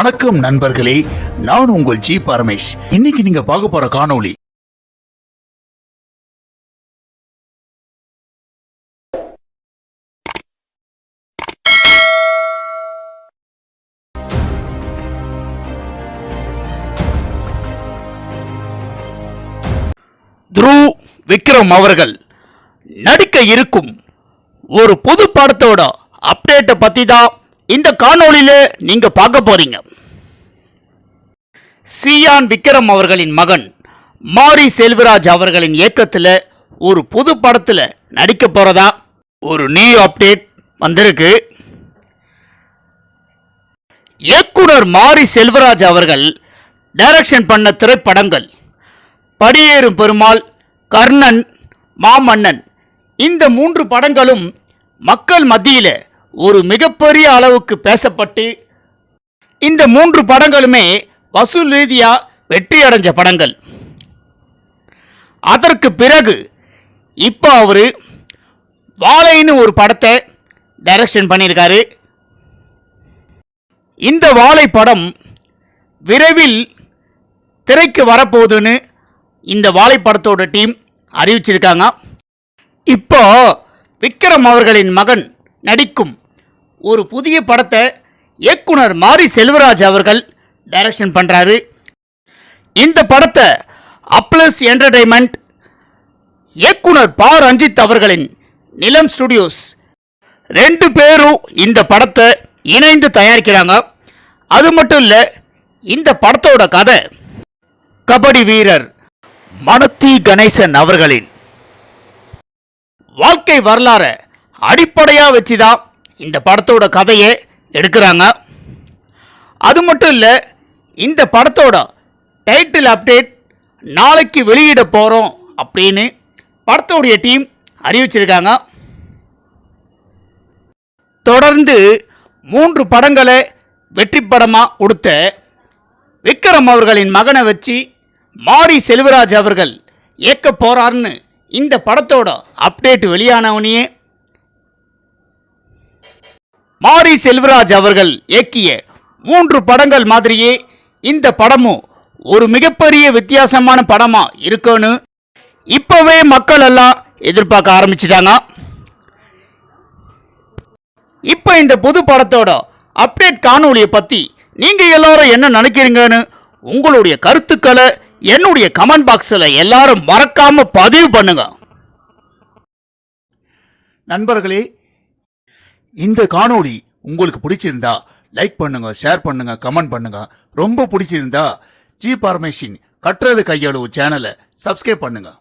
வணக்கம் நண்பர்களே, நான் உங்கள் ஜி பரமேஷ். இன்னைக்கு நீங்க பார்க்க போற காணொளி துருவ் விக்ரம் அவர்கள் நடிக்க இருக்கும் ஒரு புது படத்தோட அப்டேட்டை பத்தி தான் இந்த காணொளியில நீங்க பார்க்க போறீங்க. சியான் விக்ரம் அவர்களின் மகன் மாரி செல்வராஜ் அவர்களின் இயக்கத்தில் ஒரு புது படத்தில் நடிக்க போறதா ஒரு நியூ அப்டேட் வந்திருக்கு. இயக்குனர் மாரி செல்வராஜ் அவர்கள் டைரக்ஷன் பண்ண திரைப்படங்கள் படியேறும் பெருமாள், கர்ணன், மாமன்னன், இந்த 3 படங்களும் மக்கள் மத்தியில் ஒரு மிகப்பெரிய அளவுக்கு பேசப்பட்டு இந்த 3 படங்களுமே வசூல் ரீதியாக வெற்றி அடைஞ்ச படங்கள். அதற்கு பிறகு இப்போ அவர் வாழைன்னு ஒரு படத்தை டைரக்ஷன் பண்ணியிருக்காரு. இந்த வாழை படம் விரைவில் திரைக்கு வரப்போகுதுன்னு இந்த வாழை படத்தோட டீம் அறிவிச்சிருக்காங்க. இப்போ விக்ரம் அவர்களின் மகன் நடிக்கும் ஒரு புதிய படத்தை இயக்குனர் மாரி செல்வராஜ் அவர்கள் டைரக்ஷன் பண்ணுறாரு. இந்த படத்தை அப்ளஸ் என்டர்டைன்மெண்ட், இயக்குனர் பா ரஞ்சித் அவர்களின் நிலம் ஸ்டுடியோஸ் 2 பேரும் இந்த படத்தை இணைந்து தயாரிக்கிறாங்க. அது மட்டும் இல்லை, இந்த படத்தோட கதை கபடி வீரர் மனத்தி கணேசன் அவர்களின் வாழ்க்கை வரலாறை அடிப்படையாக வச்சு தான் இந்த படத்தோட கதையை எடுக்கிறாங்க. அது மட்டும் இல்லை, இந்த படத்தோட டைட்டில் அப்டேட் நாளைக்கு வெளியிட போகிறோம் அப்படின்னு படத்தோடைய டீம் அறிவிச்சிருக்காங்க. தொடர்ந்து 3 படங்களை வெற்றி படமாக கொடுத்த விக்ரம் அவர்களின் மகனை வச்சு மாரி செல்வராஜ் அவர்கள் இயக்க போகிறார்னு இந்த படத்தோட அப்டேட் வெளியானவனையே மாரி செல்வராஜ் அவர்கள் இயக்கிய 3 படங்கள் மாதிரியே இந்த படமும் ஒரு மிகப்பெரிய வித்தியாசமான படமா இருக்குன்னு இப்பவே மக்கள் எல்லாம் எதிர்பார்க்க ஆரம்பிச்சிட்டாங்க. இப்போ இந்த புது படத்தோட அப்டேட் காணொளியை பத்தி நீங்க எல்லாரும் என்ன நினைக்கிறீங்கன்னு உங்களுடைய கருத்துக்களை என்னுடைய கமெண்ட் பாக்ஸில் எல்லாரும் மறக்காம பதிவு பண்ணுங்க. நண்பர்களே, இந்த காணொளி உங்களுக்கு பிடிச்சிருந்தா லைக் பண்ணுங்க, ஷேர் பண்ணுங்க, கமெண்ட் பண்ணுங்க. ரொம்ப பிடிச்சிருந்தா ஜி பரமேஷின் கற்றது கையளவு சேனலை சப்ஸ்கிரைப் பண்ணுங்க.